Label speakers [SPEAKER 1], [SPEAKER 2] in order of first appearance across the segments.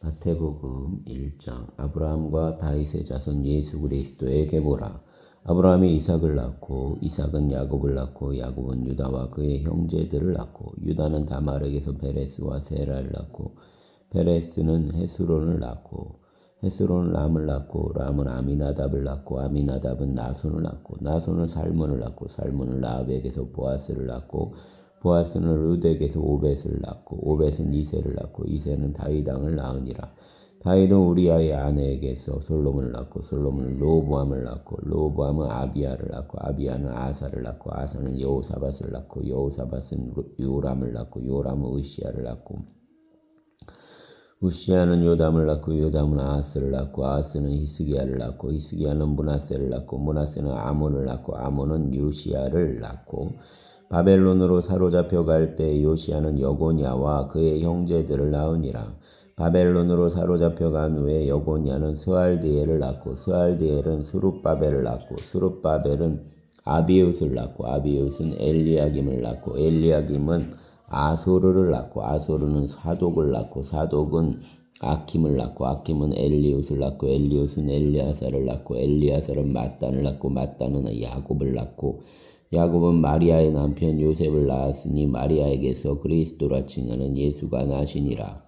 [SPEAKER 1] 마태복음 1장. 아브라함과 다윗의 자손 예수 그리스도의 계보라. 아브라함이 이삭을 낳고 이삭은 야곱을 낳고 야곱은 유다와 그의 형제들을 낳고 유다는 다말에게서 베레스와 세라를 낳고 베레스는 헤스론을 낳고 헤스론은 람을 낳고 람은 아미나답을 낳고 아미나답은 나손을 낳고 나손은 살몬을 낳고 살몬은 라합에게서 보아스를 낳고 보아스는 룻에게서 오벳을 낳고 오벳은 이새를 낳고 이새는 다윗 왕을 낳으니라. 다윗은 우리아의 아내에게서 솔로몬을 낳고 솔로몬은 르호보암을 낳고 르호보암은 아비야를 낳고 아비야는 아사를 낳고 아사는 여호사밧을 낳고 여호사밧은 요람을 낳고 요람은 으시야를 낳고 우시야는 요담을 낳고 요담은 아하스를 낳고 아하스는 히스기야를 낳고 히스기야는 므낫세를 낳고 므낫세는 아몬을 낳고 아몬은 요시야를 낳고 바벨론으로 사로잡혀 갈 때 요시야는 여고냐와 그의 형제들을 낳으니라. 바벨론으로 사로잡혀 간 후에 여고냐는 스알디엘을 낳고 스알디엘은 수룹바벨을 낳고 수룹바벨은 아비웃을 낳고 아비웃은 엘리야김을 낳고 엘리야김은 아소르를 낳고 아소르는 사독을 낳고 사독은 아킴을 낳고 아킴은 엘리웃을 낳고 엘리웃은 엘리아사를 낳고 엘리아사는 mat단을 낳고 mat단은 야곱을 낳고 야곱은 마리아의 남편 요셉을 낳았으니 마리아에게서 그리스도라 칭하는 예수가 나시니라.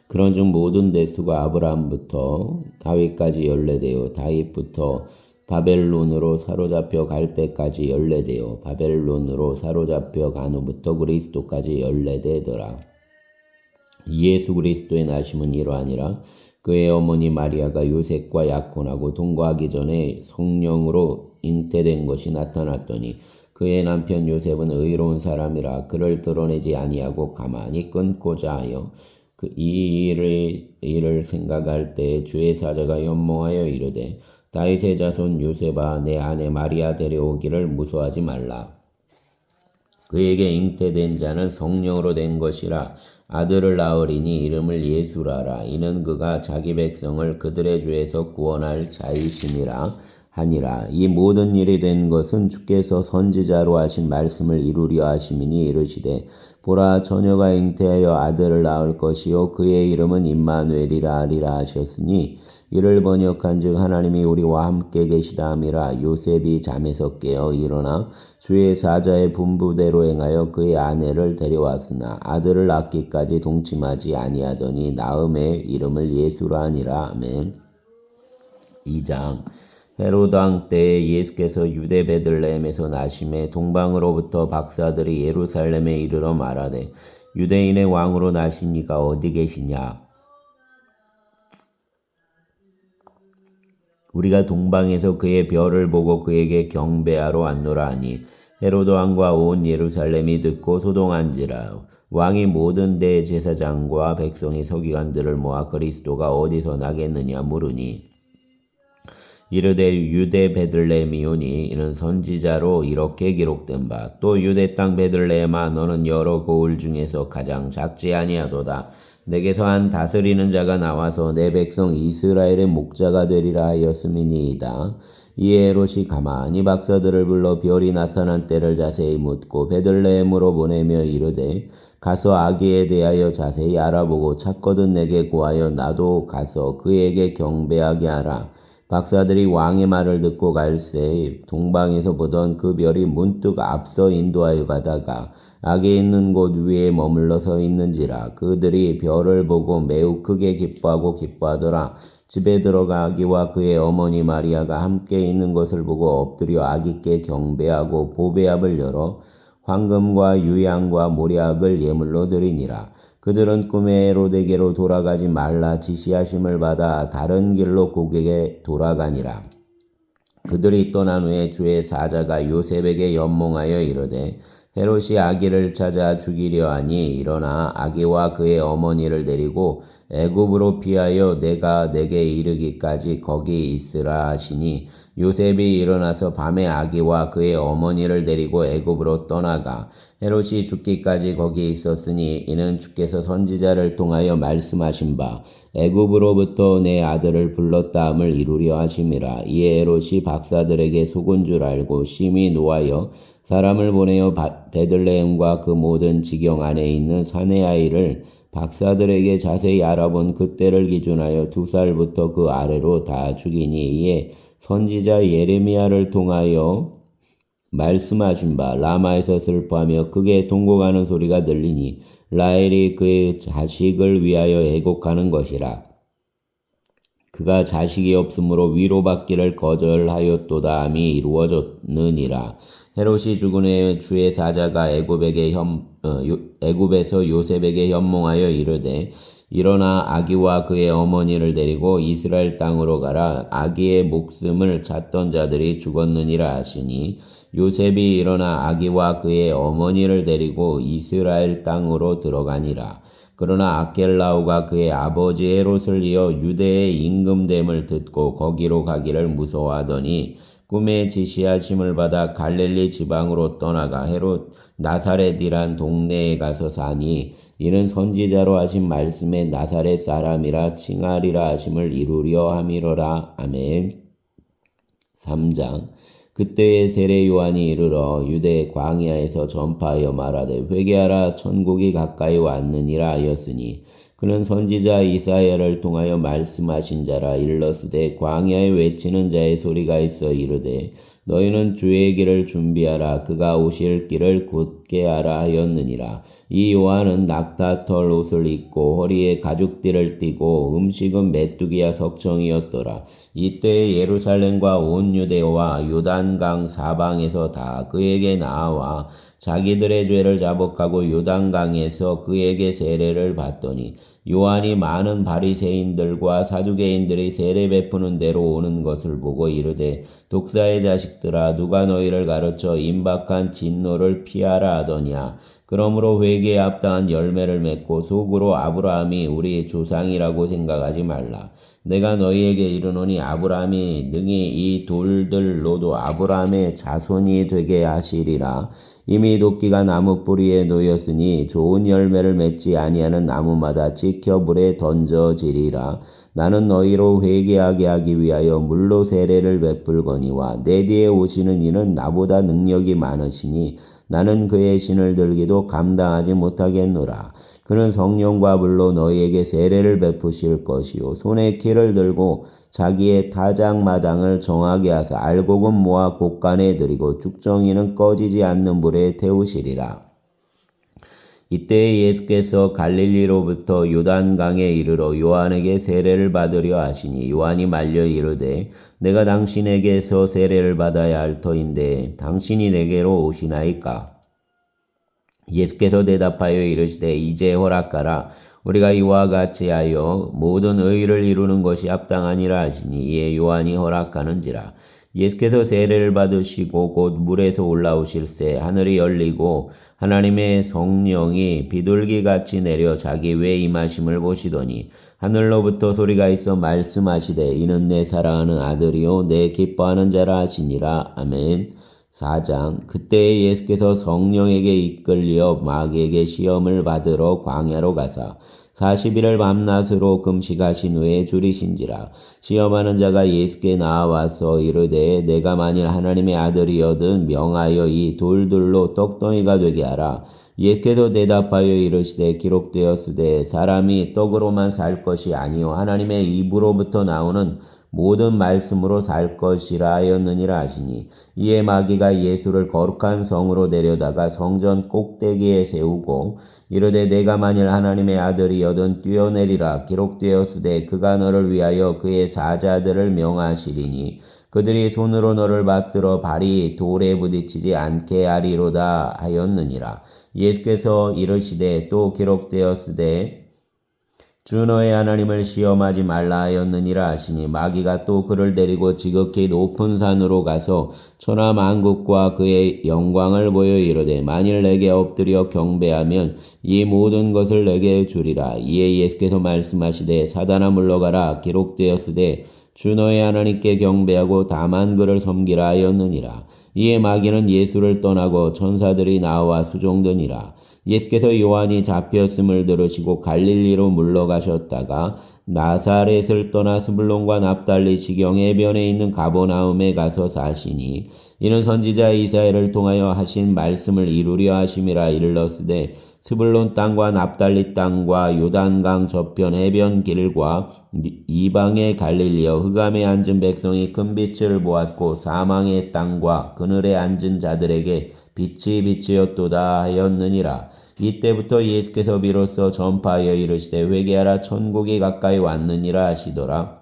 [SPEAKER 1] 그런즉 모든 대수가 아브라함부터 다윗까지 연례되어 다윗부터 바벨론으로 사로잡혀 갈 때까지 연례되어 바벨론으로 사로잡혀 간 후부터 그리스도까지 연례되더라. 예수 그리스도의 나심은 이러하니라. 그의 어머니 마리아가 요셉과 약혼하고 동거하기 전에 성령으로 잉태된 것이 나타났더니 그의 남편 요셉은 의로운 사람이라 그를 드러내지 아니하고 가만히 끊고자 하여 이 일을 생각할 때 주의 사자가 연몽하여 이르되 다윗의 자손 요셉아 내 아내 마리아 데려오기를 무서워하지 말라. 그에게 잉태된 자는 성령으로 된 것이라. 아들을 낳으리니 이름을 예수라라. 이는 그가 자기 백성을 그들의 죄에서 구원할 자이심이라 하니라. 이 모든 일이 된 것은 주께서 선지자로 하신 말씀을 이루려 하심이니 이르시되 보라 처녀가 잉태하여 아들을 낳을 것이요 그의 이름은 임마누엘이라 하리라 하셨으니 이를 번역한즉 하나님이 우리와 함께 계시다 함이라. 요셉이 잠에서 깨어 일어나 주의 사자의 분부대로 행하여 그의 아내를 데려왔으나 아들을 낳기까지 동침하지 아니하더니 낳음의 이름을 예수라 하니라. 아멘. 2장. 헤롯 왕 때에 예수께서 유대 베들레헴에서 나심에 동방으로부터 박사들이 예루살렘에 이르러 말하되 유대인의 왕으로 나신 이가 어디 계시냐? 우리가 동방에서 그의 별을 보고 그에게 경배하러 왔노라 하니 헤롯 왕과 온 예루살렘이 듣고 소동한지라. 왕이 모든 대제사장과 백성의 서기관들을 모아 그리스도가 어디서 나겠느냐 물으니 이르되 유대 베들레헴이오니 이는 선지자로 이렇게 기록된 바 또 유대 땅 베들레헴아 너는 여러 고을 중에서 가장 작지 아니하도다. 내게서 한 다스리는 자가 나와서 내 백성 이스라엘의 목자가 되리라 하였음이니이다. 이에 헤롯이 가만히 박사들을 불러 별이 나타난 때를 자세히 묻고 베들레헴으로 보내며 이르되 가서 아기에 대하여 자세히 알아보고 찾거든 내게 구하여 나도 가서 그에게 경배하게 하라. 박사들이 왕의 말을 듣고 갈새 동방에서 보던 그 별이 문득 앞서 인도하여 가다가 아기 있는 곳 위에 머물러 서 있는지라. 그들이 별을 보고 매우 크게 기뻐하고 기뻐하더라. 집에 들어가 아기와 그의 어머니 마리아가 함께 있는 것을 보고 엎드려 아기께 경배하고 보배압을 열어 황금과 유향과 모략을 예물로 드리니라. 그들은 꿈에 헤롯에게로 돌아가지 말라 지시하심을 받아 다른 길로 고국에 돌아가니라. 그들이 떠난 후에 주의 사자가 요셉에게 연몽하여 이르되 헤롯이 아기를 찾아 죽이려 하니 일어나 아기와 그의 어머니를 데리고 애굽으로 피하여 내가 내게 이르기까지 거기 있으라 하시니 요셉이 일어나서 밤에 아기와 그의 어머니를 데리고 애굽으로 떠나가 헤롯이 죽기까지 거기 있었으니 이는 주께서 선지자를 통하여 말씀하신 바 애굽으로부터 내 아들을 불렀다 함을 이루려 하심이라. 이에 헤롯이 박사들에게 속은 줄 알고 심히 노하여 사람을 보내어 베들레헴과 그 모든 지경 안에 있는 사내 아이를 박사들에게 자세히 알아본 그때를 기준하여 2살부터 그 아래로 다 죽이니 이에 선지자 예레미야를 통하여 말씀하신 바 라마에서 슬퍼하며 크게 통곡하는 소리가 들리니 라헬이 그의 자식을 위하여 애곡하는 것이라. 그가 자식이 없으므로 위로받기를 거절하였도다 함이 이루어졌느니라. 헤롯이 죽은 후에 주의 사자가 애굽에서 요셉에게 현몽하여 이르되 일어나 아기와 그의 어머니를 데리고 이스라엘 땅으로 가라. 아기의 목숨을 찾던 자들이 죽었느니라 하시니 요셉이 일어나 아기와 그의 어머니를 데리고 이스라엘 땅으로 들어가니라. 그러나 아켈라오가 그의 아버지 헤롯을 이어 유대의 임금됨을 듣고 거기로 가기를 무서워하더니 꿈에 지시하심을 받아 갈릴리 지방으로 떠나가 헤롯 나사렛이란 동네에 가서 사니 이는 선지자로 하신 말씀에 나사렛 사람이라 칭하리라 하심을 이루려 함이로라. 아멘. 3장. 그때에 세례 요한이 이르러 유대 광야에서 전파하여 말하되 회개하라 천국이 가까이 왔느니라 하였으니 그는 선지자 이사야를 통하여 말씀하신 자라. 일러스되 광야에 외치는 자의 소리가 있어 이르되 너희는 주의 길을 준비하라. 그가 오실 길을 곧게 하라 하였느니라. 이 요한은 낙타털 옷을 입고 허리에 가죽띠를 띠고 음식은 메뚜기와 석청이었더라. 이때 예루살렘과 온 유대와 요단강 사방에서 다 그에게 나와 자기들의 죄를 자복하고 요단강에서 그에게 세례를 받더니 요한이 많은 바리새인들과 사두개인들이 세례 베푸는 대로 오는 것을 보고 이르되 독사의 자식들아 누가 너희를 가르쳐 임박한 진노를 피하라 하더냐. 그러므로 회개에 합당한 열매를 맺고 속으로 아브라함이 우리 조상이라고 생각하지 말라. 내가 너희에게 이르노니 아브라함이 능히 이 돌들로도 아브라함의 자손이 되게 하시리라. 이미 도끼가 나무 뿌리에 놓였으니 좋은 열매를 맺지 아니하는 나무마다 지켜 불에 던져지리라. 나는 너희로 회개하게 하기 위하여 물로 세례를 베풀거니와 내 뒤에 오시는 이는 나보다 능력이 많으시니 나는 그의 신을 들기도 감당하지 못하겠노라. 그는 성령과 불로 너희에게 세례를 베푸실 것이요 손에 키를 들고 자기의 타작마당을 정하게 하사 알곡은 모아 곳간에 들이고 쭉정이는 꺼지지 않는 불에 태우시리라. 이때 예수께서 갈릴리로부터 요단강에 이르러 요한에게 세례를 받으려 하시니 요한이 말려 이르되 내가 당신에게서 세례를 받아야 할 터인데 당신이 내게로 오시나이까. 예수께서 대답하여 이르시되 이제 허락하라. 우리가 이와 같이 하여 모든 의를 이루는 것이 합당하니라 하시니 이에 요한이 허락하는지라. 예수께서 세례를 받으시고 곧 물에서 올라오실새 하늘이 열리고 하나님의 성령이 비둘기같이 내려 자기 위에 임하심을 보시더니 하늘로부터 소리가 있어 말씀하시되 이는 내 사랑하는 아들이요 내 기뻐하는 자라 하시니라. 아멘. 4장. 그때 예수께서 성령에게 이끌려 마귀에게 시험을 받으러 광야로 가사 40일을 밤낮으로 금식하신 후에 줄이신지라. 시험하는 자가 예수께 나와서 이르되 내가 만일 하나님의 아들이거든 명하여 이 돌들로 떡덩이가 되게 하라. 예수께서 대답하여 이르시되 기록되었으되 사람이 떡으로만 살 것이 아니요 하나님의 입으로부터 나오는 모든 말씀으로 살 것이라 하였느니라 하시니 이에 마귀가 예수를 거룩한 성으로 데려다가 성전 꼭대기에 세우고 이르되 내가 만일 하나님의 아들이거든 뛰어내리라. 기록되었으되 그가 너를 위하여 그의 사자들을 명하시리니 그들이 손으로 너를 받들어 발이 돌에 부딪히지 않게 하리로다 하였느니라. 예수께서 이르시되 또 기록되었으되 주 너의 하나님을 시험하지 말라 하였느니라 하시니 마귀가 또 그를 데리고 지극히 높은 산으로 가서 천하 만국과 그의 영광을 보여 이르되 만일 내게 엎드려 경배하면 이 모든 것을 내게 주리라. 이에 예수께서 말씀하시되 사단아 물러가라. 기록되었으되 주 너의 하나님께 경배하고 다만 그를 섬기라 하였느니라. 이에 마귀는 예수를 떠나고 천사들이 나와 수종드니라. 예수께서 요한이 잡혔음을 들으시고 갈릴리로 물러가셨다가 나사렛을 떠나 스불론과 납달리 지경 해변에 있는 가버나움에 가서 사시니 이는 선지자 이사야를 통하여 하신 말씀을 이루려 하심이라. 일렀으되 스불론 땅과 납달리 땅과 요단강 저편 해변 길과 이방의 갈릴리여 흑암에 앉은 백성이 큰 빛을 보았고 사망의 땅과 그늘에 앉은 자들에게 빛이 빛이었도다 하였느니라. 이때부터 예수께서 비로소 전파하여 이르시되 회개하라 천국이 가까이 왔느니라 하시더라.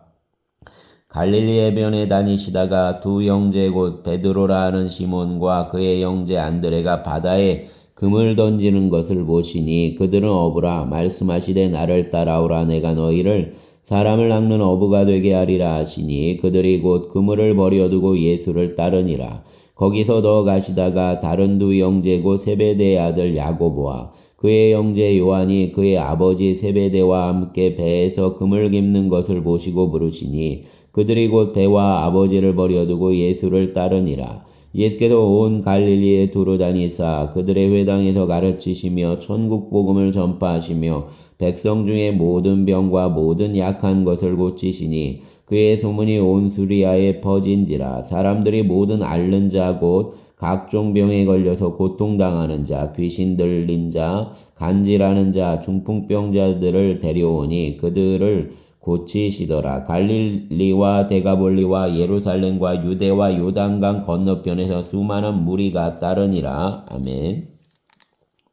[SPEAKER 1] 갈릴리 해변에 다니시다가 두 형제 곧 베드로라 하는 시몬과 그의 형제 안드레가 바다에 금을 던지는 것을 보시니 그들은 어부라. 말씀하시되 나를 따라오라. 내가 너희를 사람을 낚는 어부가 되게 하리라 하시니 그들이 곧 그물을 버려두고 예수를 따르니라. 거기서 더 가시다가 다른 두 형제 곧 세베대의 아들 야고보와 그의 형제 요한이 그의 아버지 세베대와 함께 배에서 금을 깁는 것을 보시고 부르시니 그들이 곧 배와 아버지를 버려두고 예수를 따르니라. 예수께서 온 갈릴리에 두루 다니사 그들의 회당에서 가르치시며 천국 복음을 전파하시며 백성 중에 모든 병과 모든 약한 것을 고치시니 그의 소문이 온 수리아에 퍼진지라. 사람들이 모든 앓는 자 곧 각종 병에 걸려서 고통당하는 자, 귀신 들린 자, 간질하는 자, 중풍병자들을 데려오니 그들을 고치시더라. 갈릴리와 데가볼리와 예루살렘과 유대와 요단강 건너편에서 수많은 무리가 따르니라. 아멘.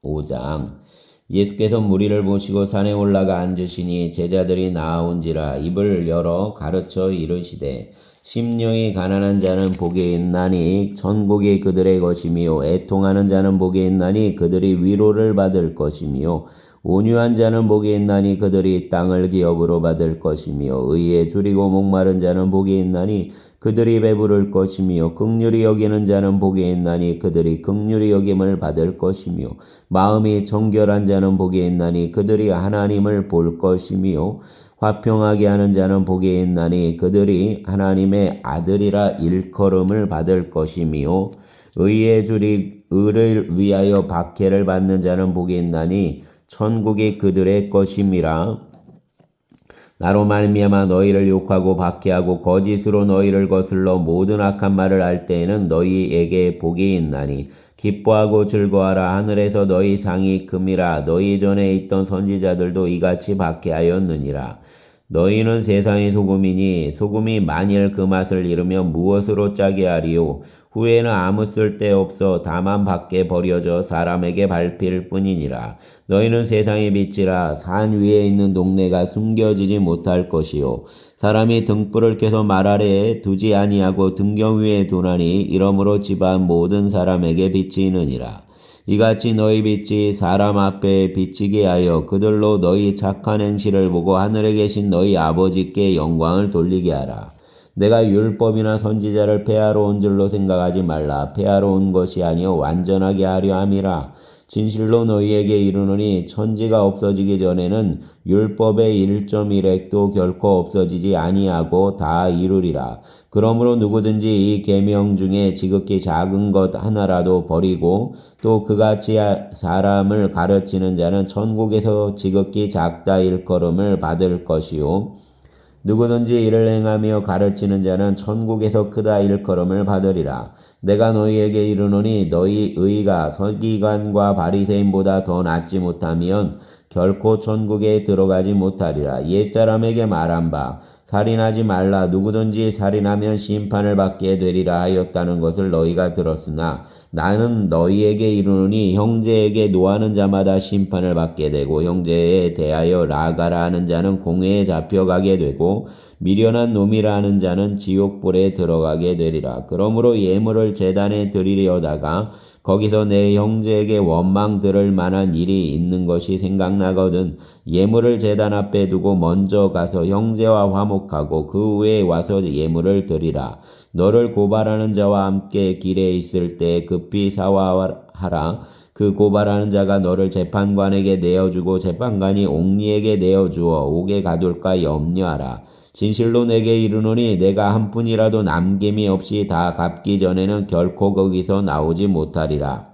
[SPEAKER 1] 5장. 예수께서 무리를 보시고 산에 올라가 앉으시니 제자들이 나아온지라. 입을 열어 가르쳐 이르시되 심령이 가난한 자는 복이 있나니 천국이 그들의 것이며 애통하는 자는 복이 있나니 그들이 위로를 받을 것이며 온유한 자는 복이 있나니 그들이 땅을 기업으로 받을 것이며 의에 줄이고 목마른 자는 복이 있나니 그들이 배부를 것이며 긍휼히 여기는 자는 복이 있나니 그들이 긍휼히 여김을 받을 것이며 마음이 정결한 자는 복이 있나니 그들이 하나님을 볼 것이며 화평하게 하는 자는 복이 있나니 그들이 하나님의 아들이라 일컬음을 받을 것이며 의에 줄이 의를 위하여 박해를 받는 자는 복이 있나니 천국이 그들의 것임이라. 나로 말미암아 너희를 욕하고 박해하고 거짓으로 너희를 거슬러 모든 악한 말을 할 때에는 너희에게 복이 있나니 기뻐하고 즐거워하라. 하늘에서 너희 상이 큼이라. 너희 전에 있던 선지자들도 이같이 박해하였느니라. 너희는 세상의 소금이니 소금이 만일 그 맛을 잃으면 무엇으로 짜게 하리요. 후에는 아무 쓸데없어 다만 밖에 버려져 사람에게 밟힐 뿐이니라. 너희는 세상의 빛이라. 산 위에 있는 동네가 숨겨지지 못할 것이요 사람이 등불을 켜서 말 아래에 두지 아니하고 등경 위에 두나니 이러므로 집안 모든 사람에게 비치느니라. 이같이 너희 빛이 사람 앞에 비치게 하여 그들로 너희 착한 행실을 보고 하늘에 계신 너희 아버지께 영광을 돌리게 하라. 내가 율법이나 선지자를 폐하러 온 줄로 생각하지 말라. 폐하러 온 것이 아니요 완전하게 하려 함이라. 진실로 너희에게 이르노니 천지가 없어지기 전에는 율법의 1.1획도 결코 없어지지 아니하고 다 이루리라. 그러므로 누구든지 이 계명 중에 지극히 작은 것 하나라도 버리고 또 그같이 사람을 가르치는 자는 천국에서 지극히 작다 일컬음을 받을 것이요 누구든지 이를 행하며 가르치는 자는 천국에서 크다 일컬음을 받으리라. 내가 너희에게 이르노니 너희 의가 서기관과 바리새인보다 더 낫지 못하면 결코 천국에 들어가지 못하리라. 옛사람에게 말한 바 살인하지 말라. 누구든지 살인하면 심판을 받게 되리라 하였다는 것을 너희가 들었으나 나는 너희에게 이르노니 형제에게 노하는 자마다 심판을 받게 되고 형제에 대하여 나아가라 하는 자는 공회에 잡혀가게 되고 미련한 놈이라 하는 자는 지옥불에 들어가게 되리라. 그러므로 예물을 제단에 드리려다가 거기서 내 형제에게 원망 들을 만한 일이 있는 것이 생각나거든 예물을 제단 앞에 두고 먼저 가서 형제와 화목하고 그 후에 와서 예물을 드리라. 너를 고발하는 자와 함께 길에 있을 때 급히 사화하라. 그 고발하는 자가 너를 재판관에게 내어주고 재판관이 옥리에게 내어주어 옥에 가둘까 염려하라. 진실로 내게 이르노니 내가 한 푼이라도 남김이 없이 다 갚기 전에는 결코 거기서 나오지 못하리라.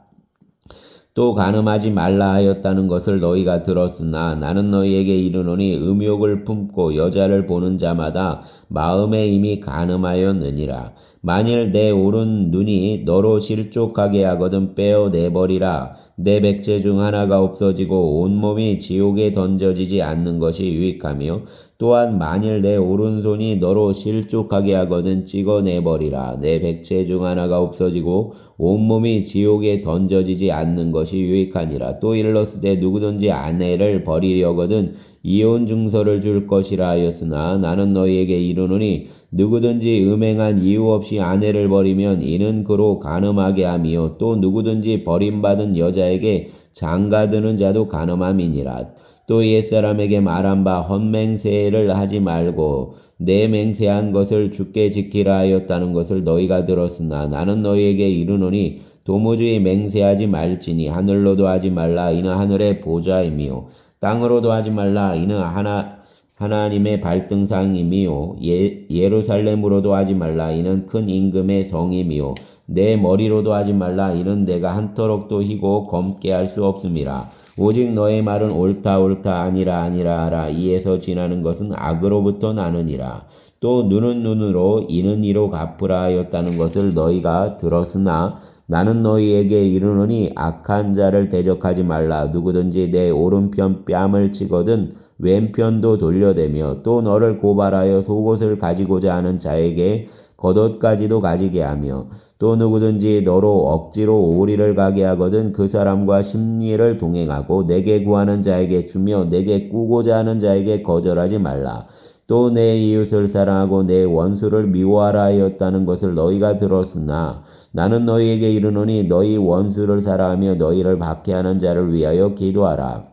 [SPEAKER 1] 또 간음하지 말라 하였다는 것을 너희가 들었으나 나는 너희에게 이르노니 음욕을 품고 여자를 보는 자마다 마음에 이미 간음하였느니라. 만일 내 오른 눈이 너로 실족하게 하거든 빼어내버리라. 내 백체 중 하나가 없어지고 온몸이 지옥에 던져지지 않는 것이 유익하며 또한 만일 내 오른손이 너로 실족하게 하거든 찍어내버리라. 내 백체 중 하나가 없어지고 온몸이 지옥에 던져지지 않는 것이 유익하니라. 또 일렀으되 누구든지 아내를 버리려거든 이혼 증서를 줄 것이라 하였으나 나는 너희에게 이르노니 누구든지 음행한 이유 없이 아내를 버리면 이는 그로 간음하게 하며 또 누구든지 버림받은 여자에게 장가드는 자도 간음함이니라. 또 옛사람에게 말한 바 헛맹세를 하지 말고 내 맹세한 것을 주께 지키라 하였다는 것을 너희가 들었으나 나는 너희에게 이르노니 도무지 맹세하지 말지니 하늘로도 하지 말라 이는 하늘의 보좌이며 땅으로도 하지 말라 이는 하나님의 발등상이며 예루살렘으로도 하지 말라 이는 큰 임금의 성이며 내 머리로도 하지 말라 이는 내가 한터럭도 희고 검게 할 수 없음이라. 오직 너의 말은 옳다 아니라 하라. 이에서 지나는 것은 악으로부터 나느니라. 또 눈은 눈으로 이는 이로 갚으라 하였다는 것을 너희가 들었으나 나는 너희에게 이르노니 악한 자를 대적하지 말라. 누구든지 내 오른편 뺨을 치거든 왼편도 돌려대며 또 너를 고발하여 속옷을 가지고자 하는 자에게 겉옷까지도 가지게 하며 또 누구든지 너로 억지로 오리를 가게 하거든 그 사람과 심리를 동행하고 내게 구하는 자에게 주며 내게 꾸고자 하는 자에게 거절하지 말라. 또 내 이웃을 사랑하고 내 원수를 미워하라 하였다는 것을 너희가 들었으나 나는 너희에게 이르노니 너희 원수를 사랑하며 너희를 박해하는 자를 위하여 기도하라.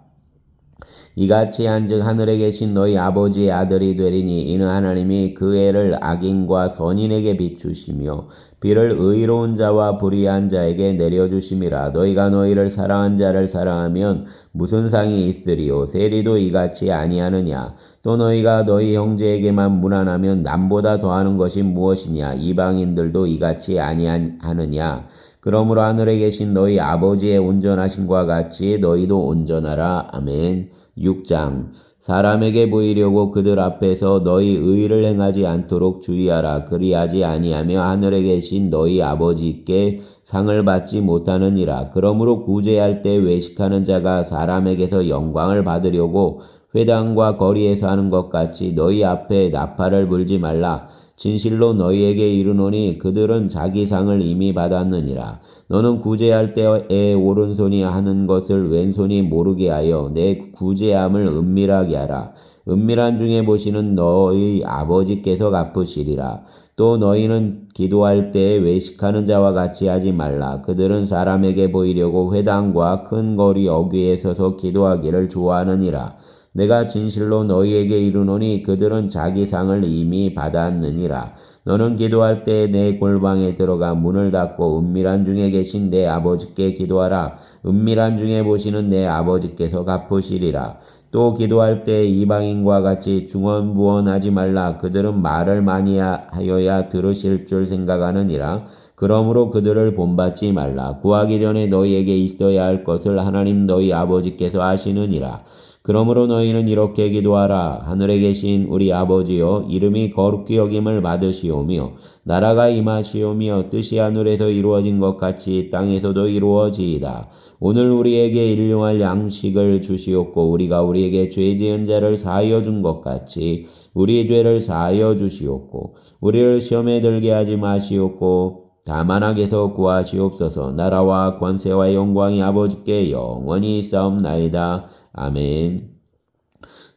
[SPEAKER 1] 이같이 한즉 하늘에 계신 너희 아버지의 아들이 되리니 이는 하나님이 그 해를 악인과 선인에게 비추시며 비를 의로운 자와 불의한 자에게 내려주심이라. 너희가 너희를 사랑한 자를 사랑하면 무슨 상이 있으리요? 세리도 이같이 아니하느냐? 또 너희가 너희 형제에게만 무난하면 남보다 더하는 것이 무엇이냐? 이방인들도 이같이 아니하느냐? 그러므로 하늘에 계신 너희 아버지의 온전하심과 같이 너희도 온전하라. 아멘. 6장 사람에게 보이려고 그들 앞에서 너희 의를 행하지 않도록 주의하라. 그리하지 아니하며 하늘에 계신 너희 아버지께 상을 받지 못하느니라. 그러므로 구제할 때 외식하는 자가 사람에게서 영광을 받으려고 회당과 거리에서 하는 것 같이 너희 앞에 나팔을 불지 말라. 진실로 너희에게 이르노니 그들은 자기 상을 이미 받았느니라. 너는 구제할 때에 오른손이 하는 것을 왼손이 모르게 하여 내 구제함을 은밀하게 하라. 은밀한 중에 보시는 너희 아버지께서 갚으시리라. 또 너희는 기도할 때에 외식하는 자와 같이 하지 말라. 그들은 사람에게 보이려고 회당과 큰 거리 어귀에 서서 기도하기를 좋아하느니라. 내가 진실로 너희에게 이르노니 그들은 자기 상을 이미 받았느니라. 너는 기도할 때 내 골방에 들어가 문을 닫고 은밀한 중에 계신 내 아버지께 기도하라. 은밀한 중에 보시는 내 아버지께서 갚으시리라. 또 기도할 때 이방인과 같이 중언부언하지 말라. 그들은 말을 많이 하여야 들으실 줄 생각하느니라. 그러므로 그들을 본받지 말라. 구하기 전에 너희에게 있어야 할 것을 하나님 너희 아버지께서 아시느니라. 그러므로 너희는 이렇게 기도하라. 하늘에 계신 우리 아버지여, 이름이 거룩히 여김을 받으시오며 나라가 임하시오며 뜻이 하늘에서 이루어진 것 같이 땅에서도 이루어지이다. 오늘 우리에게 일용할 양식을 주시옵고 우리가 우리에게 죄 지은 자를 사하여 준 것 같이 우리 죄를 사하여 주시옵고 우리를 시험에 들게 하지 마시옵고 다만 악에서 구하시옵소서. 나라와 권세와 영광이 아버지께 영원히 있사옵나이다. 아멘.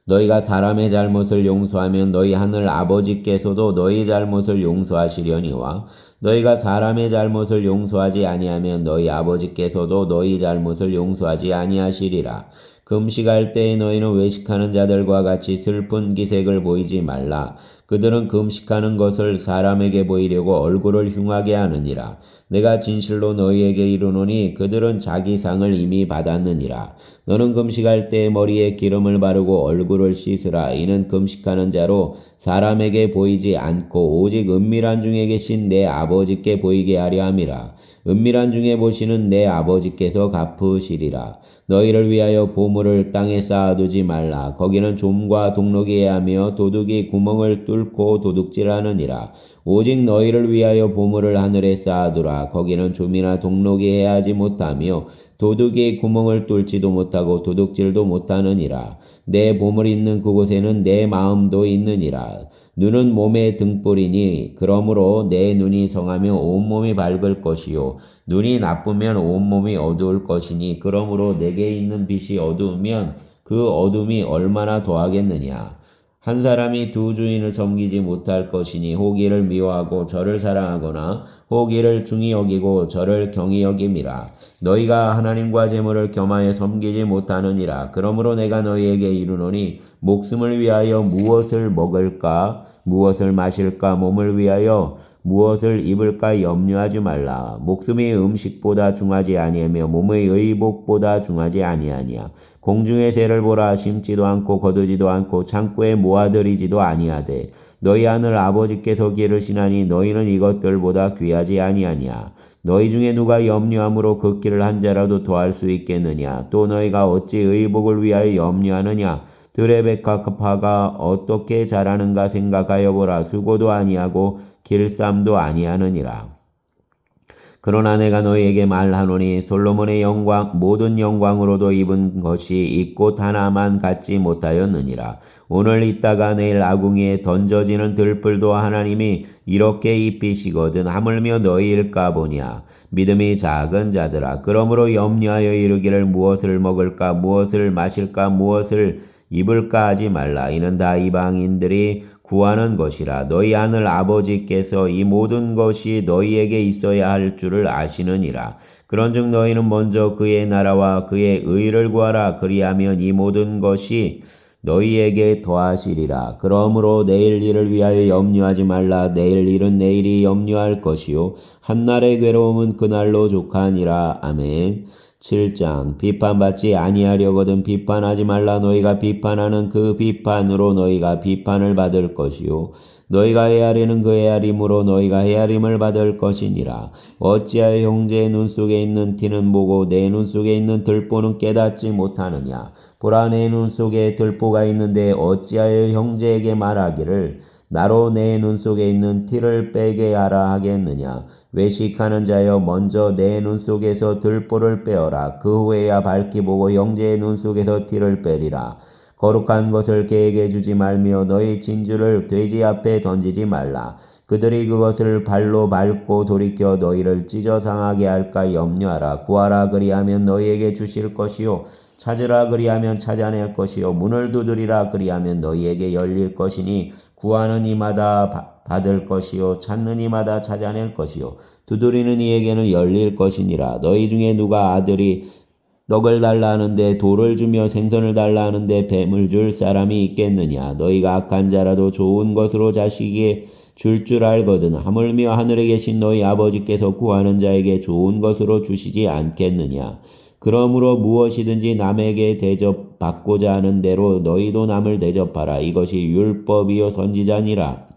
[SPEAKER 1] 너희가 사람의 잘못을 용서하면 너희 하늘 아버지께서도 너희 잘못을 용서하시려니와 너희가 사람의 잘못을 용서하지 아니하면 너희 아버지께서도 너희 잘못을 용서하지 아니하시리라. 금식할 때에 너희는 외식하는 자들과 같이 슬픈 기색을 보이지 말라. 그들은 금식하는 것을 사람에게 보이려고 얼굴을 흉하게 하느니라. 내가 진실로 너희에게 이르노니 그들은 자기 상을 이미 받았느니라. 너는 금식할 때 머리에 기름을 바르고 얼굴을 씻으라. 이는 금식하는 자로 사람에게 보이지 않고 오직 은밀한 중에 계신 내 아버지께 보이게 하려 함이라. 은밀한 중에 보시는 내 아버지께서 갚으시리라. 너희를 위하여 보물을 땅에 쌓아두지 말라. 거기는 좀과 동록이 해하며 도둑이 구멍을 뚫고 도둑질하느니라. 오직 너희를 위하여 보물을 하늘에 쌓아두라. 거기는 좀이나 동록이 해하지 못하며 도둑이 구멍을 뚫지도 못하고 도둑질도 못하느니라. 내 보물이 있는 그곳에는 내 마음도 있느니라. 눈은 몸의 등불이니 그러므로 내 눈이 성하며 온몸이 밝을 것이요 눈이 나쁘면 온몸이 어두울 것이니 그러므로 내게 있는 빛이 어두우면 그 어둠이 얼마나 더하겠느냐. 한 사람이 두 주인을 섬기지 못할 것이니 혹이를 미워하고 저를 사랑하거나 혹이를 중히 여기고 저를 경히 여김이라. 너희가 하나님과 재물을 겸하여 섬기지 못하느니라. 그러므로 내가 너희에게 이르노니 목숨을 위하여 무엇을 먹을까 무엇을 마실까 몸을 위하여 무엇을 입을까 염려하지 말라. 목숨이 음식보다 중하지 아니하며 몸의 의복보다 중하지 아니하니야. 공중의 새를 보라. 심지도 않고 거두지도 않고 창고에 모아들이지도 아니하되 너희 하늘 아버지께서 기르시나니 너희는 이것들보다 귀하지 아니하냐. 너희 중에 누가 염려함으로 걷기를 한 자라도 더할 수 있겠느냐. 또 너희가 어찌 의복을 위하여 염려하느냐. 들의 백합화가 어떻게 자라는가 생각하여 보라. 수고도 아니하고 길쌈도 아니하느니라. 그러나 내가 너희에게 말하노니 솔로몬의 영광 모든 영광으로도 입은 것이 이 꽃 하나만 갖지 못하였느니라. 오늘 있다가 내일 아궁이에 던져지는 들불도 하나님이 이렇게 입히시거든 하물며 너희일까 보냐. 믿음이 작은 자들아 그러므로 염려하여 이르기를 무엇을 먹을까 무엇을 마실까 무엇을 입을까 하지 말라. 이는 다 이방인들이 구하는 것이라. 너희 하늘 아버지께서 이 모든 것이 너희에게 있어야 할 줄을 아시느니라. 그런즉 너희는 먼저 그의 나라와 그의 의를 구하라. 그리하면 이 모든 것이 너희에게 더하시리라. 그러므로 내일 일을 위하여 염려하지 말라. 내일 일은 내일이 염려할 것이요 한날의 괴로움은 그날로 족하니라. 아멘. 7장 비판받지 아니하려거든 비판하지 말라. 너희가 비판하는 그 비판으로 너희가 비판을 받을 것이요 너희가 헤아리는 그 헤아림으로 너희가 헤아림을 받을 것이니라. 어찌하여 형제의 눈 속에 있는 티는 보고 내 눈 속에 있는 들보는 깨닫지 못하느냐. 보라 내 눈 속에 들보가 있는데 어찌하여 형제에게 말하기를 나로 내 눈 속에 있는 티를 빼게 하라 하겠느냐. 외식하는 자여 먼저 내 눈 속에서 들보를 빼어라. 그 후에야 밝히 보고 형제의 눈 속에서 티를 빼리라. 거룩한 것을 개에게 주지 말며 너희 진주를 돼지 앞에 던지지 말라. 그들이 그것을 발로 밟고 돌이켜 너희를 찢어 상하게 할까 염려하라. 구하라 그리하면 너희에게 주실 것이요 찾으라 그리하면 찾아낼 것이요 문을 두드리라 그리하면 너희에게 열릴 것이니 구하는 이마다 받을 것이요 찾는 이마다 찾아낼 것이요 두드리는 이에게는 열릴 것이니라. 너희 중에 누가 아들이 떡을 달라 하는데 돌을 주며 생선을 달라 하는데 뱀을 줄 사람이 있겠느냐. 너희가 악한 자라도 좋은 것으로 자식에게 줄 알거든 하물며 하늘에 계신 너희 아버지께서 구하는 자에게 좋은 것으로 주시지 않겠느냐. 그러므로 무엇이든지 남에게 대접받고자 하는 대로 너희도 남을 대접하라. 이것이 율법이요 선지자니라.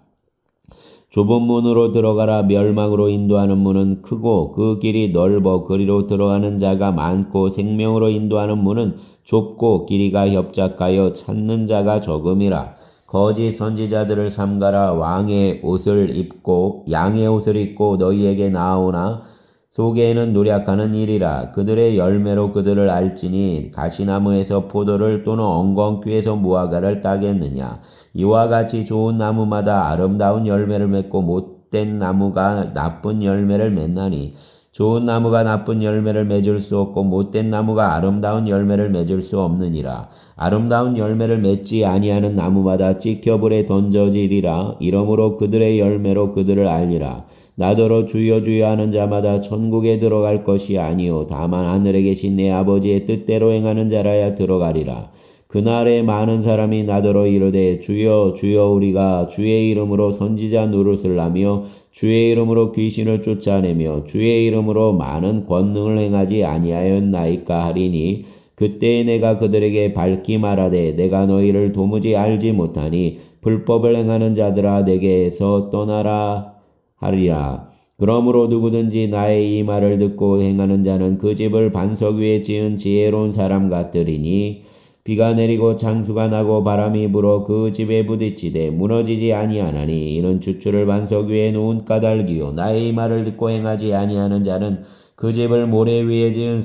[SPEAKER 1] 좁은 문으로 들어가라. 멸망으로 인도하는 문은 크고 그 길이 넓어 그리로 들어가는 자가 많고 생명으로 인도하는 문은 좁고 길이가 협착하여 찾는 자가 적음이라. 거짓 선지자들을 삼가라. 왕의 옷을 입고 양의 옷을 입고 너희에게 나아오나 속에는 노력하는 일이라. 그들의 열매로 그들을 알지니 가시나무에서 포도를 또는 엉겅퀴에서 무화과를 따겠느냐. 이와 같이 좋은 나무마다 아름다운 열매를 맺고 못된 나무가 나쁜 열매를 맺나니 좋은 나무가 나쁜 열매를 맺을 수 없고 못된 나무가 아름다운 열매를 맺을 수 없느니라. 아름다운 열매를 맺지 아니하는 나무마다 찍혀 불에 던져지리라. 이러므로 그들의 열매로 그들을 알리라. 나더러 주여 주여 하는 자마다 천국에 들어갈 것이 아니요 다만 하늘에 계신 내 아버지의 뜻대로 행하는 자라야 들어가리라. 그날에 많은 사람이 나더러 이르되 주여 주여 우리가 주의 이름으로 선지자 노릇을 하며 주의 이름으로 귀신을 쫓아내며 주의 이름으로 많은 권능을 행하지 아니하였나이까 하리니 그때에 내가 그들에게 밝히 말하되 내가 너희를 도무지 알지 못하니 불법을 행하는 자들아 내게서 떠나라 하리라. 그러므로 누구든지 나의 이 말을 듣고 행하는 자는 그 집을 반석 위에 지은 지혜로운 사람 같으리니 비가 내리고 창수가 나고 바람이 불어 그 집에 부딪히되 무너지지 아니하나니 이는 주추를 반석 위에 놓은 까닭이요 나의 이 말을 듣고 행하지 아니하는 자는 그 집을 모래 위에 지은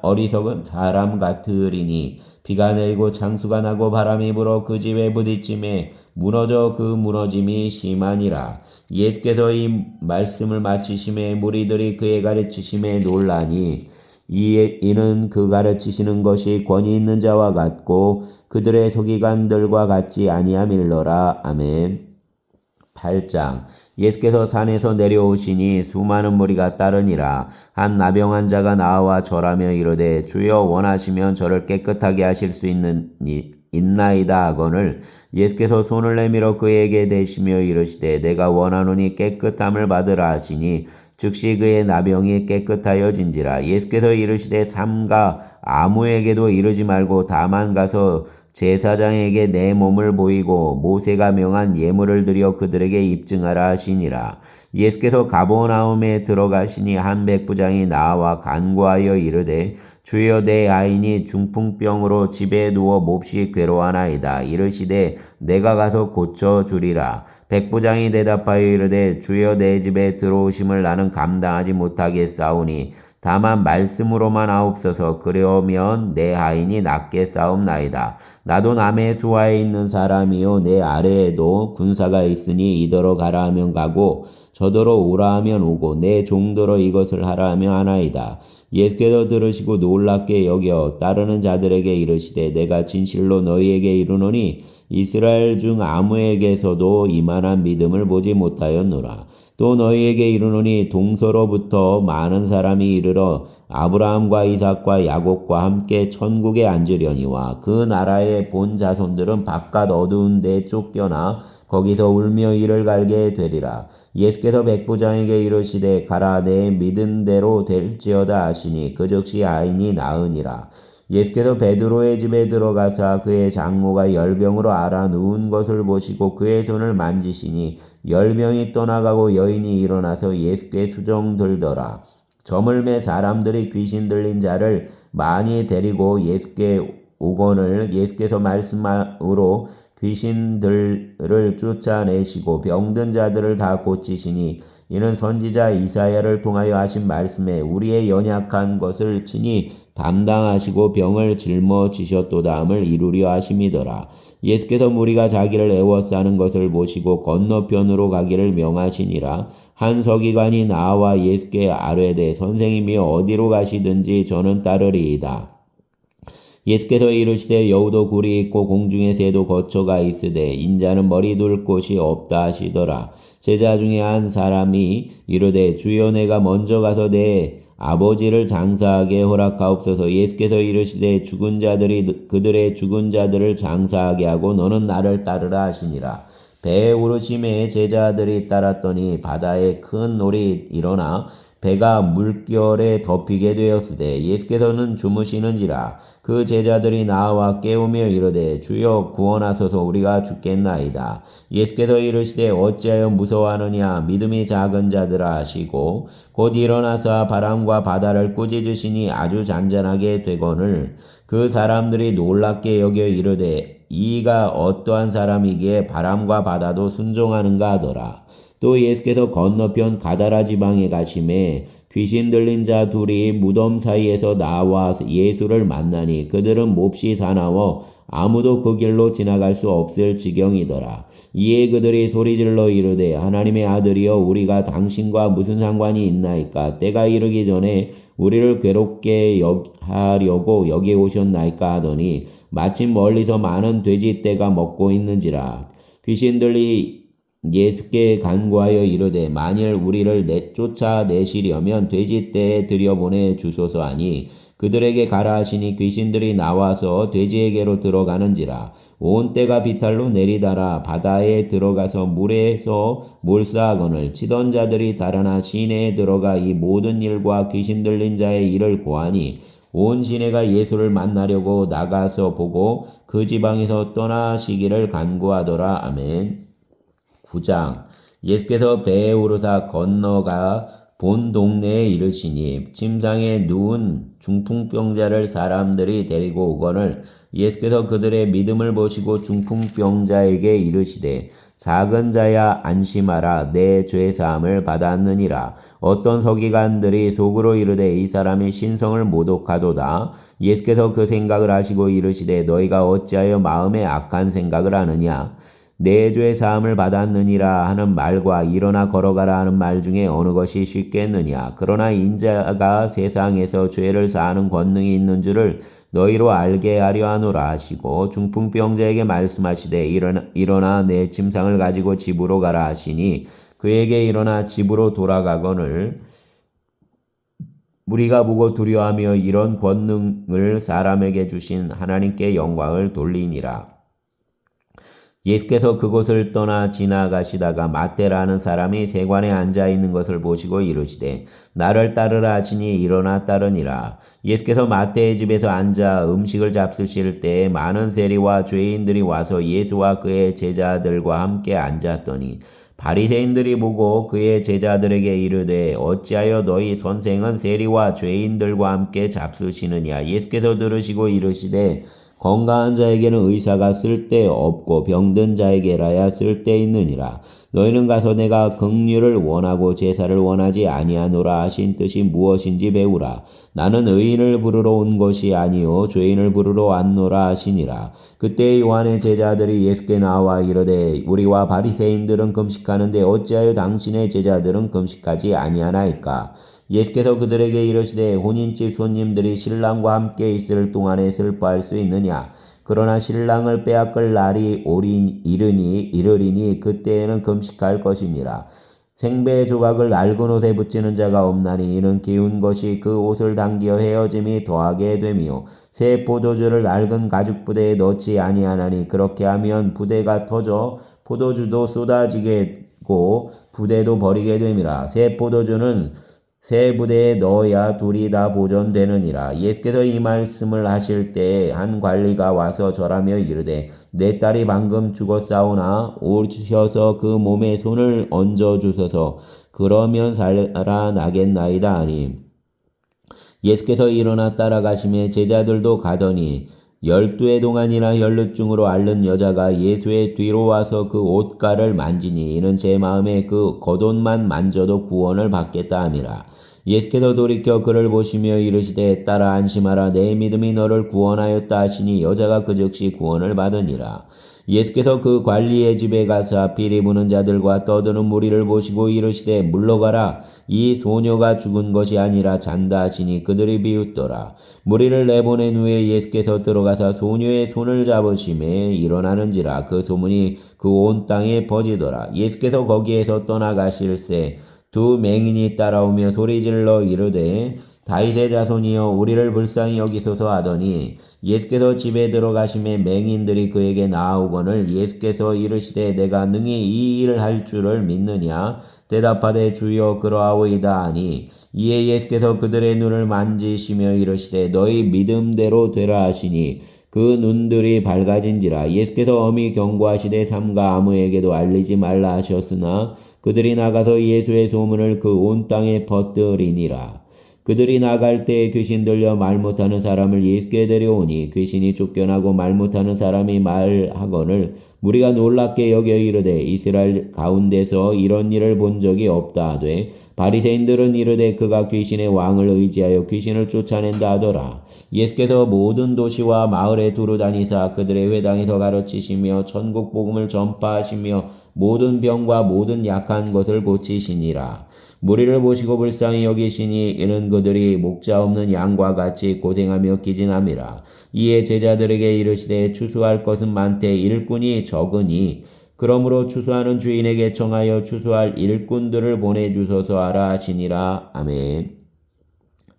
[SPEAKER 1] 어리석은 사람 같으리니 비가 내리고 창수가 나고 바람이 불어 그 집에 부딪힘에 무너져 그 무너짐이 심하니라. 예수께서 이 말씀을 마치심에 무리들이 그의 가르치심에 놀라니 이는 그 가르치시는 것이 권위 있는 자와 같고 그들의 서기관들과 같지 아니함일러라. 아멘. 8장 예수께서 산에서 내려오시니 수많은 무리가 따르니라. 한 나병한 자가 나와 절하며 이르되 주여 원하시면 저를 깨끗하게 하실 수 있나이다 하거늘 예수께서 손을 내밀어 그에게 대시며 이르시되 내가 원하노니 깨끗함을 받으라 하시니 즉시 그의 나병이 깨끗하여진지라. 예수께서 이르시되 삼가 아무에게도 이르지 말고 다만 가서 제사장에게 내 몸을 보이고 모세가 명한 예물을 드려 그들에게 입증하라 하시니라. 예수께서 가버나움에 들어가시니 한 백부장이 나와 간구하여 이르되 주여 내 아인이 중풍병으로 집에 누워 몹시 괴로워하나이다. 이르시되 내가 가서 고쳐주리라. 백부장이 대답하여 이르되 주여 내 집에 들어오심을 나는 감당하지 못하겠사오니 다만 말씀으로만 하옵소서. 그러면 내 아인이 낫겠사옵나이다. 나도 남의 수하에 있는 사람이요 내 아래에도 군사가 있으니 이더러 가라 하면 가고 저더러 오라 하면 오고 내 종더러 이것을 하라 하면 하나이다. 예수께서 들으시고 놀랍게 여겨 따르는 자들에게 이르시되 내가 진실로 너희에게 이르노니 이스라엘 중 아무에게서도 이만한 믿음을 보지 못하였노라. 또 너희에게 이르노니 동서로부터 많은 사람이 이르러 아브라함과 이삭과 야곱과 함께 천국에 앉으려니와 그 나라의 본 자손들은 바깥 어두운 데 쫓겨나 거기서 울며 이를 갈게 되리라. 예수께서 백부장에게 이르시되 가라 내 믿은 대로 될지어다 하시니 그 즉시 아인이 나으니라. 예수께서 베드로의 집에 들어가사 그의 장모가 열병으로 앓아 누운 것을 보시고 그의 손을 만지시니 열병이 떠나가고 여인이 일어나서 예수께 수종들더라. 저물매 사람들이 귀신 들린 자를 많이 데리고 예수께 오거늘 예수께서 말씀으로 귀신들을 쫓아내시고 병든 자들을 다 고치시니 이는 선지자 이사야를 통하여 하신 말씀에 우리의 연약한 것을 친히 담당하시고 병을 짊어지셨도다함을 이루려 하심이더라. 예수께서 무리가 자기를 애워싸는 것을 보시고 건너편으로 가기를 명하시니라. 한 서기관이 나와 예수께 아뢰되 선생님이여 어디로 가시든지 저는 따르리이다. 예수께서 이르시되 여우도 굴이 있고 공중에 새도 거처가 있으되 인자는 머리 둘 곳이 없다 하시더라. 제자 중에 한 사람이 이르되 주여 내가 먼저 가서 내 아버지를 장사하게 허락하옵소서. 예수께서 이르시되 죽은 자들이 그들의 죽은 자들을 장사하게 하고 너는 나를 따르라 하시니라. 배에 오르심에 제자들이 따랐더니 바다에 큰 놀이 일어나 배가 물결에 덮이게 되었으되 예수께서는 주무시는지라. 그 제자들이 나와 깨우며 이르되 주여 구원하소서 우리가 죽겠나이다. 예수께서 이르시되 어찌하여 무서워하느냐 믿음이 작은 자들아 하시고 곧 일어나사 바람과 바다를 꾸짖으시니 아주 잔잔하게 되거늘 그 사람들이 놀랍게 여겨 이르되 이가 어떠한 사람이기에 바람과 바다도 순종하는가 하더라. 또 예수께서 건너편 가다라 지방에 가심에 귀신 들린 자 둘이 무덤 사이에서 나와 예수를 만나니 그들은 몹시 사나워 아무도 그 길로 지나갈 수 없을 지경이더라. 이에 그들이 소리질러 이르되 하나님의 아들이여 우리가 당신과 무슨 상관이 있나이까? 때가 이르기 전에 우리를 괴롭게 하려고 여기 오셨나이까 하더니 마침 멀리서 많은 돼지떼가 먹고 있는지라. 귀신들이 예수께 간구하여 이르되 만일 우리를 쫓아내시려면 돼지떼에 들여보내 주소서 하니 그들에게 가라 하시니 귀신들이 나와서 돼지에게로 들어가는지라. 온 때가 비탈로 내리다라. 바다에 들어가서 물에서 몰사하거늘 치던 자들이 달아나 시내에 들어가 이 모든 일과 귀신 들린 자의 일을 고하니 온 시내가 예수를 만나려고 나가서 보고 그 지방에서 떠나시기를 간구하더라. 아멘. 9장. 예수께서 배에 오르사 건너가 본 동네에 이르시니 침상에 누운 중풍병자를 사람들이 데리고 오거늘 예수께서 그들의 믿음을 보시고 중풍병자에게 이르시되 작은 자야 안심하라 내 죄사함을 받았느니라. 어떤 서기관들이 속으로 이르되 이 사람이 신성을 모독하도다. 예수께서 그 생각을 하시고 이르시되 너희가 어찌하여 마음에 악한 생각을 하느냐. 내 죄 사함을 받았느니라 하는 말과 일어나 걸어가라 하는 말 중에 어느 것이 쉽겠느냐. 그러나 인자가 세상에서 죄를 사하는 권능이 있는 줄을 너희로 알게 하려 하노라 하시고 중풍병자에게 말씀하시되 일어나 내 침상을 가지고 집으로 가라 하시니 그에게 일어나 집으로 돌아가거늘 무리가 보고 두려워하며 이런 권능을 사람에게 주신 하나님께 영광을 돌리니라. 예수께서 그곳을 떠나 지나가시다가 마태라는 사람이 세관에 앉아 있는 것을 보시고 이르시되 나를 따르라 하시니 일어나 따르니라. 예수께서 마태의 집에서 앉아 음식을 잡수실 때에 많은 세리와 죄인들이 와서 예수와 그의 제자들과 함께 앉았더니 바리새인들이 보고 그의 제자들에게 이르되 어찌하여 너희 선생은 세리와 죄인들과 함께 잡수시느냐. 예수께서 들으시고 이르시되 건강한 자에게는 의사가 쓸데없고 병든 자에게라야 쓸데있느니라. 너희는 가서 내가 긍휼을 원하고 제사를 원하지 아니하노라 하신 뜻이 무엇인지 배우라. 나는 의인을 부르러 온 것이 아니요 죄인을 부르러 왔노라 하시니라. 그때 요한의 제자들이 예수께 나와 이르되 우리와 바리새인들은 금식하는데 어찌하여 당신의 제자들은 금식하지 아니하나이까. 예수께서 그들에게 이르시되 혼인집 손님들이 신랑과 함께 있을 동안에 슬퍼할 수 있느냐. 그러나 신랑을 빼앗길 날이 이르리니 그때에는 금식할 것이니라. 생배 조각을 낡은 옷에 붙이는 자가 없나니 이는 기운 것이 그 옷을 당겨 헤어짐이 더하게 되며 새 포도주를 낡은 가죽 부대에 넣지 아니하나니 그렇게 하면 부대가 터져 포도주도 쏟아지겠고 부대도 버리게 됨이라. 새 포도주는 새 부대에 넣어야 둘이 다 보존되느니라. 예수께서 이 말씀을 하실 때에 한 관리가 와서 절하며 이르되 내 딸이 방금 죽었사오나 오셔서 그 몸에 손을 얹어 주소서. 그러면 살아나겠나이다 하니 예수께서 일어나 따라가시며 제자들도 가더니 12해 동안이나 혈루증으로 앓는 여자가 예수의 뒤로 와서 그 옷가를 만지니 이는 제 마음에 그 겉옷만 만져도 구원을 받겠다 함이라. 예수께서 돌이켜 그를 보시며 이르시되 딸아 안심하라 내 믿음이 너를 구원하였다 하시니 여자가 그 즉시 구원을 받으니라. 예수께서 그 관리의 집에 가사 비리 부는 자들과 떠드는 무리를 보시고 이르시되 물러가라. 이 소녀가 죽은 것이 아니라 잔다 하시니 그들이 비웃더라. 무리를 내보낸 후에 예수께서 들어가사 소녀의 손을 잡으심에 일어나는지라. 그 소문이 그 온 땅에 퍼지더라. 예수께서 거기에서 떠나가실새 두 맹인이 따라오며 소리질러 이르되 다윗의 자손이여 우리를 불쌍히 여기소서 하더니 예수께서 집에 들어가심에 맹인들이 그에게 나아오거늘 예수께서 이르시되 내가 능히 이 일을 할 줄을 믿느냐. 대답하되 주여 그러하오이다 하니 이에 예수께서 그들의 눈을 만지시며 이르시되 너희 믿음대로 되라 하시니 그 눈들이 밝아진지라. 예수께서 엄히 경고하시되 삼가 아무에게도 알리지 말라 하셨으나 그들이 나가서 예수의 소문을 그 온 땅에 퍼뜨리니라. 그들이 나갈 때에 귀신 들려 말 못하는 사람을 예수께 데려오니 귀신이 쫓겨나고 말 못하는 사람이 말하거늘 무리가 놀랍게 여겨 이르되 이스라엘 가운데서 이런 일을 본 적이 없다 하되 바리새인들은 이르되 그가 귀신의 왕을 의지하여 귀신을 쫓아낸다 하더라. 예수께서 모든 도시와 마을에 두루 다니사 그들의 회당에서 가르치시며 천국 복음을 전파하시며 모든 병과 모든 약한 것을 고치시니라. 무리를 보시고 불쌍히 여기시니 이는 그들이 목자 없는 양과 같이 고생하며 기진함이라. 이에 제자들에게 이르시되 추수할 것은 많되 일꾼이 적으니 그러므로 추수하는 주인에게 청하여 추수할 일꾼들을 보내주소서 하라 하시니라. 아멘.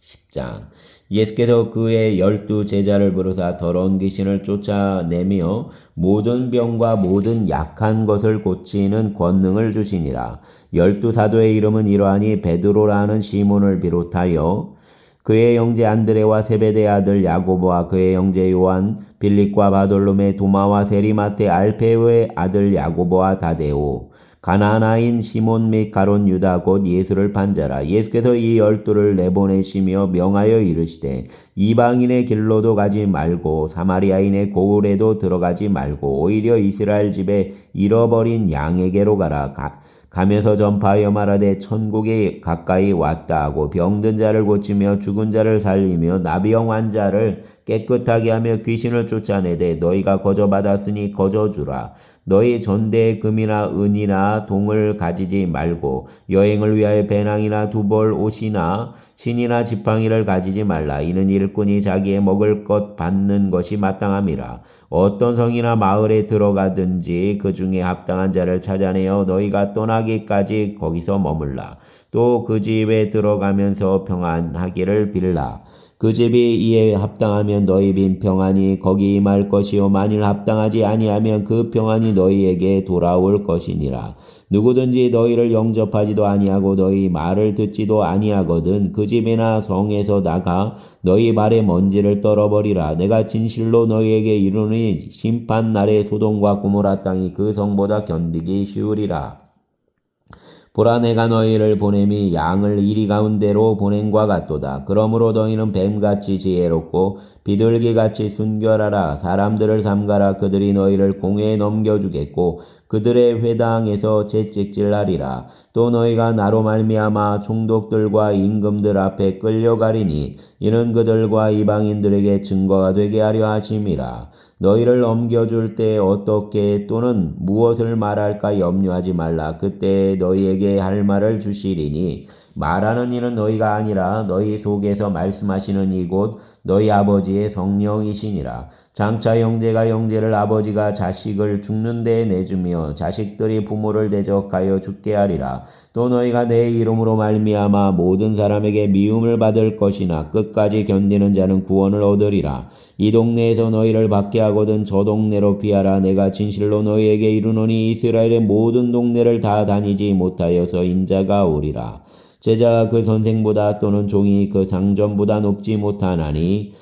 [SPEAKER 1] 10장. 예수께서 그의 12 제자를 부르사 더러운 귀신을 쫓아내며 모든 병과 모든 약한 것을 고치는 권능을 주시니라. 12 사도의 이름은 이러하니 베드로라 하는 시몬을 비롯하여 그의 형제 안드레와 세베대의 아들 야고보와 그의 형제 요한, 빌립과 바돌로메, 도마와 세리마테, 알페오의 아들 야고보와 다데오, 가나나인 시몬 및 가론 유다 곧 예수를 판자라. 예수께서 이 12를 내보내시며 명하여 이르시되 이방인의 길로도 가지 말고 사마리아인의 고을에도 들어가지 말고 오히려 이스라엘 집에 잃어버린 양에게로 가라. 가면서 전파하여 말하되 천국이 가까이 왔다 하고 병든 자를 고치며 죽은 자를 살리며 나병 환자를 깨끗하게 하며 귀신을 쫓아내되 너희가 거저 받았으니 거저 주라. 너희 전대에 금이나 은이나 동을 가지지 말고 여행을 위하여 배낭이나 두벌 옷이나 신이나 지팡이를 가지지 말라. 이는 일꾼이 자기의 먹을 것 받는 것이 마땅함이라. 어떤 성이나 마을에 들어가든지 그 중에 합당한 자를 찾아내어 너희가 떠나기까지 거기서 머물라. 또 그 집에 들어가면서 평안하기를 빌라. 그 집이 이에 합당하면 너희 빈 평안이 거기 임할 것이요 만일 합당하지 아니하면 그 평안이 너희에게 돌아올 것이니라. 누구든지 너희를 영접하지도 아니하고 너희 말을 듣지도 아니하거든 그 집이나 성에서 나가 너희 발에 먼지를 떨어버리라. 내가 진실로 너희에게 이르노니 심판 날에 소돔과 고모라 땅이 그 성보다 견디기 쉬우리라. 보라 내가 너희를 보냄이 양을 이리 가운데로 보냄과 같도다. 그러므로 너희는 뱀같이 지혜롭고 비둘기같이 순결하라. 사람들을 삼가라. 그들이 너희를 공회에 넘겨주겠고 그들의 회당에서 채찍질하리라. 또 너희가 나로 말미암아 총독들과 임금들 앞에 끌려가리니 이는 그들과 이방인들에게 증거가 되게 하려 하심이라. 너희를 넘겨줄 때 어떻게 또는 무엇을 말할까 염려하지 말라. 그때 너희에게 할 말을 주시리니 말하는 이는 너희가 아니라 너희 속에서 말씀하시는 이곳 너희 아버지의 성령이시니라. 장차 형제가 형제를 아버지가 자식을 죽는 데에 내주며 자식들이 부모를 대적하여 죽게 하리라. 또 너희가 내 이름으로 말미암아 모든 사람에게 미움을 받을 것이나 끝까지 견디는 자는 구원을 얻으리라. 이 동네에서 너희를 밖에 하거든 저 동네로 피하라. 내가 진실로 너희에게 이르노니 이스라엘의 모든 동네를 다 다니지 못하여서 인자가 오리라. 제자가 그 선생보다 또는 종이 그 상전보다 높지 못하나니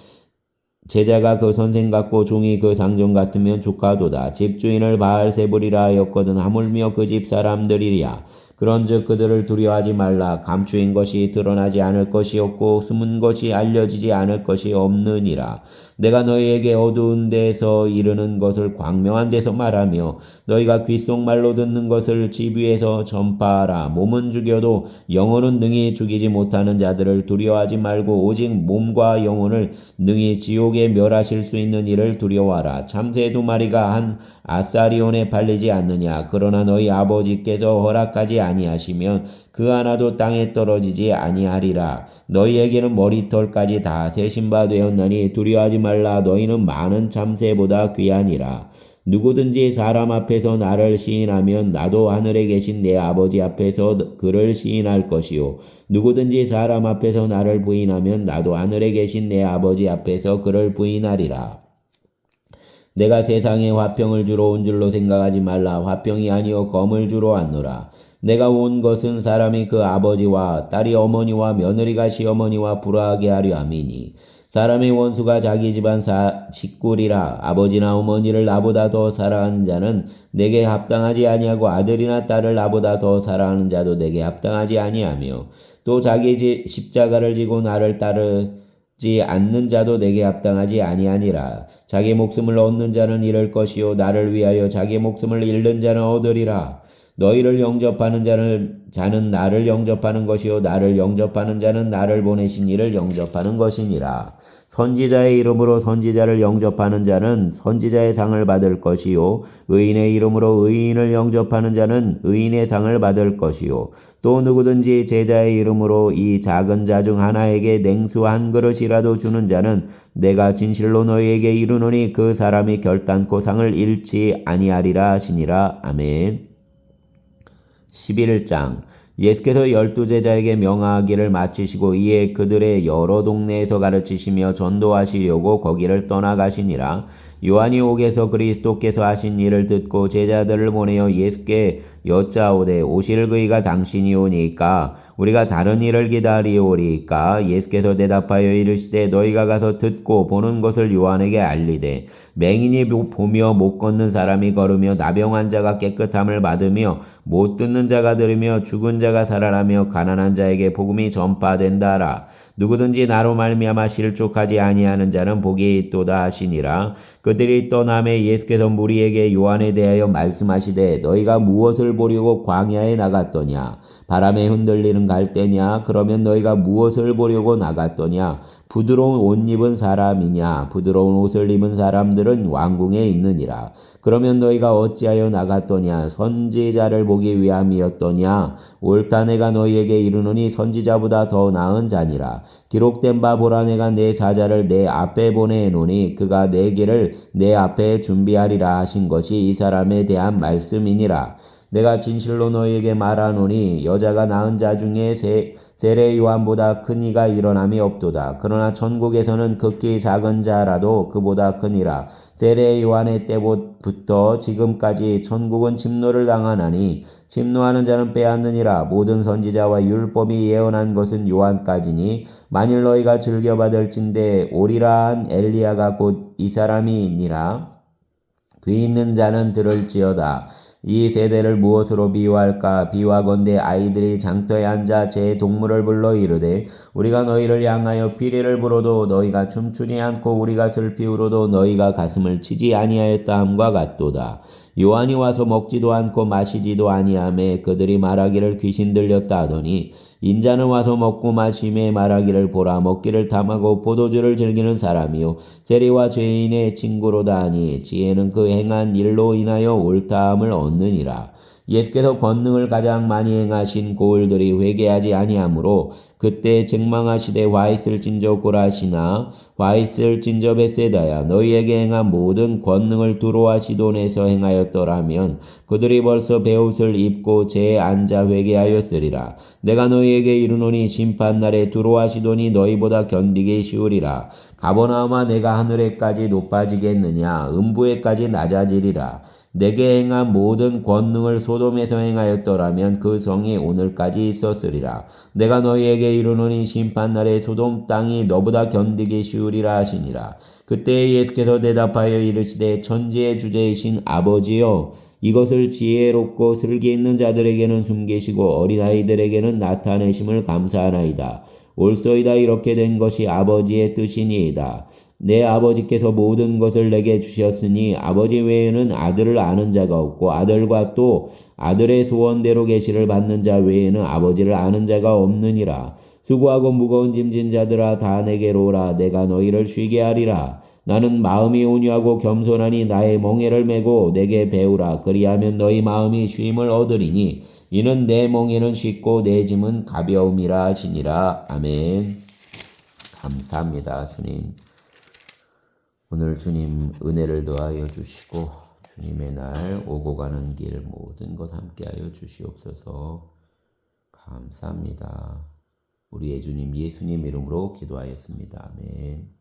[SPEAKER 1] 제자가 그 선생 같고 종이 그 상전 같으면 조카도다. 집주인을 바알세불이라 하였거든 하물며 그 집 사람들이랴. 그런즉 그들을 두려워하지 말라. 감추인 것이 드러나지 않을 것이 없고 숨은 것이 알려지지 않을 것이 없느니라. 내가 너희에게 어두운 데서 이르는 것을 광명한 데서 말하며 너희가 귓속말로 듣는 것을 집 위에서 전파하라. 몸은 죽여도 영혼은 능히 죽이지 못하는 자들을 두려워하지 말고 오직 몸과 영혼을 능히 지옥에 멸하실 수 있는 이를 두려워하라. 참새 2마리가 한 아사리온에 팔리지 않느냐. 그러나 너희 아버지께서 허락하지 아니하시면 그 하나도 땅에 떨어지지 아니하리라. 너희에게는 머리털까지 다 세신 바 되었나니 두려워하지 말라. 너희는 많은 참새보다 귀하니라. 누구든지 사람 앞에서 나를 시인하면 나도 하늘에 계신 내 아버지 앞에서 그를 시인할 것이요 누구든지 사람 앞에서 나를 부인하면 나도 하늘에 계신 내 아버지 앞에서 그를 부인하리라. 내가 세상에 화평을 주러 온 줄로 생각하지 말라. 화평이 아니요 검을 주러 왔노라. 내가 온 것은 사람이 그 아버지와 딸이 어머니와 며느리가 시어머니와 불화하게 하려 함이니 사람의 원수가 자기 집안 식구리라. 아버지나 어머니를 나보다 더 사랑하는 자는 내게 합당하지 아니하고 아들이나 딸을 나보다 더 사랑하는 자도 내게 합당하지 아니하며 또 자기 십자가를 지고 나를 따르지 않는 자도 내게 합당하지 아니하니라. 자기 목숨을 얻는 자는 잃을 것이요 나를 위하여 자기 목숨을 잃는 자는 얻으리라. 너희를 영접하는 자는 나를 영접하는 것이요 나를 영접하는 자는 나를 보내신 이를 영접하는 것이니라. 선지자의 이름으로 선지자를 영접하는 자는 선지자의 상을 받을 것이요 의인의 이름으로 의인을 영접하는 자는 의인의 상을 받을 것이요 또 누구든지 제자의 이름으로 이 작은 자 중 하나에게 냉수 한 그릇이라도 주는 자는 내가 진실로 너희에게 이르노니 그 사람이 결단코 상을 잃지 아니하리라 하시니라. 아멘. 11장 예수께서 12제자에게 명하기를 마치시고 이에 그들의 여러 동네에서 가르치시며 전도하시려고 거기를 떠나가시니라. 요한이 옥에서 그리스도께서 하신 일을 듣고 제자들을 보내어 예수께 여짜오되 오실 그이가 당신이오니까 우리가 다른 일을 기다리오리까. 예수께서 대답하여 이르시되 너희가 가서 듣고 보는 것을 요한에게 알리되 맹인이 보며 못 걷는 사람이 걸으며 나병한 자가 깨끗함을 받으며 못 듣는 자가 들으며 죽은 자가 살아나며 가난한 자에게 복음이 전파된다라. 누구든지 나로 말미암아 실족하지 아니하는 자는 복이 있도다 하시니라. 그들이 떠남에 예수께서 무리에게 요한에 대하여 말씀하시되 너희가 무엇을 보려고 광야에 나갔더냐? 바람에 흔들리는 갈대냐? 그러면 너희가 무엇을 보려고 나갔더냐? 부드러운 옷 입은 사람이냐? 부드러운 옷을 입은 사람들은 왕궁에 있느니라. 그러면 너희가 어찌하여 나갔더냐? 선지자를 보기 위함이었더냐? 옳다 내가 너희에게 이르노니 선지자보다 더 나은 자니라. 기록된 바 보라 내가 내 사자를 내 앞에 보내노니 그가 내 길을 내 앞에 준비하리라 하신 것이 이 사람에 대한 말씀이니라. 내가 진실로 너희에게 말하노니 여자가 낳은 자 중에 세례 요한보다 큰 이가 일어남이 없도다. 그러나 천국에서는 극히 작은 자라도 그보다 크니라. 세례 요한의 때부터 지금까지 천국은 침노를 당하나니 침노하는 자는 빼앗느니라. 모든 선지자와 율법이 예언한 것은 요한까지니 만일 너희가 즐겨받을진대 오리라 한 엘리야가 곧 이 사람이니라. 귀 있는 자는 들을지어다. 이 세대를 무엇으로 비유할까? 비유하건대 아이들이 장터에 앉아 제 동물을 불러 이르되 우리가 너희를 향하여 비리를 불어도 너희가 춤추지 않고 우리가 슬피 울어도 너희가 가슴을 치지 아니하였다 함과 같도다. 요한이 와서 먹지도 않고 마시지도 아니하매 그들이 말하기를 귀신 들렸다 하더니 인자는 와서 먹고 마심에 말하기를 보라 먹기를 탐하고 포도주를 즐기는 사람이요 세리와 죄인의 친구로다 하니 지혜는 그 행한 일로 인하여 옳다함을 얻느니라. 예수께서 권능을 가장 많이 행하신 고을들이 회개하지 아니하므로 그때 책망하시되 화 있을진저 고라시나 화 있을진저 벳세다야 너희에게 행한 모든 권능을 두로와 시돈에서 행하였더라면 그들이 벌써 베옷을 입고 재에 앉아 회개하였으리라. 내가 너희에게 이르노니 심판날에 두로와 시돈이 너희보다 견디기 쉬우리라. 가버나움아 내가 하늘에까지 높아지겠느냐 음부에까지 낮아지리라. 내게 행한 모든 권능을 소돔에서 행하였더라면 그 성이 오늘까지 있었으리라. 내가 너희에게 이르노니 심판날에 소돔 땅이 너보다 견디기 쉬우리라 하시니라. 그때 예수께서 대답하여 이르시되 천지의 주제이신 아버지여 이것을 지혜롭고 슬기 있는 자들에게는 숨기시고 어린아이들에게는 나타내심을 감사하나이다. 옳소이다 이렇게 된 것이 아버지의 뜻이니이다. 내 아버지께서 모든 것을 내게 주셨으니 아버지 외에는 아들을 아는 자가 없고 아들과 또 아들의 소원대로 계시를 받는 자 외에는 아버지를 아는 자가 없느니라. 수고하고 무거운 짐진 자들아 다 내게로 오라. 내가 너희를 쉬게 하리라. 나는 마음이 온유하고 겸손하니 나의 멍에를 메고 내게 배우라. 그리하면 너희 마음이 쉼을 얻으리니 이는 내 멍에는 쉽고 내 짐은 가벼움이라 하시니라. 아멘. 감사합니다. 주님. 오늘 주님 은혜를 더하여 주시고 주님의 날 오고 가는 길 모든 것 함께하여 주시옵소서. 감사합니다. 우리의 주님 예수님 이름으로 기도하였습니다. 아멘.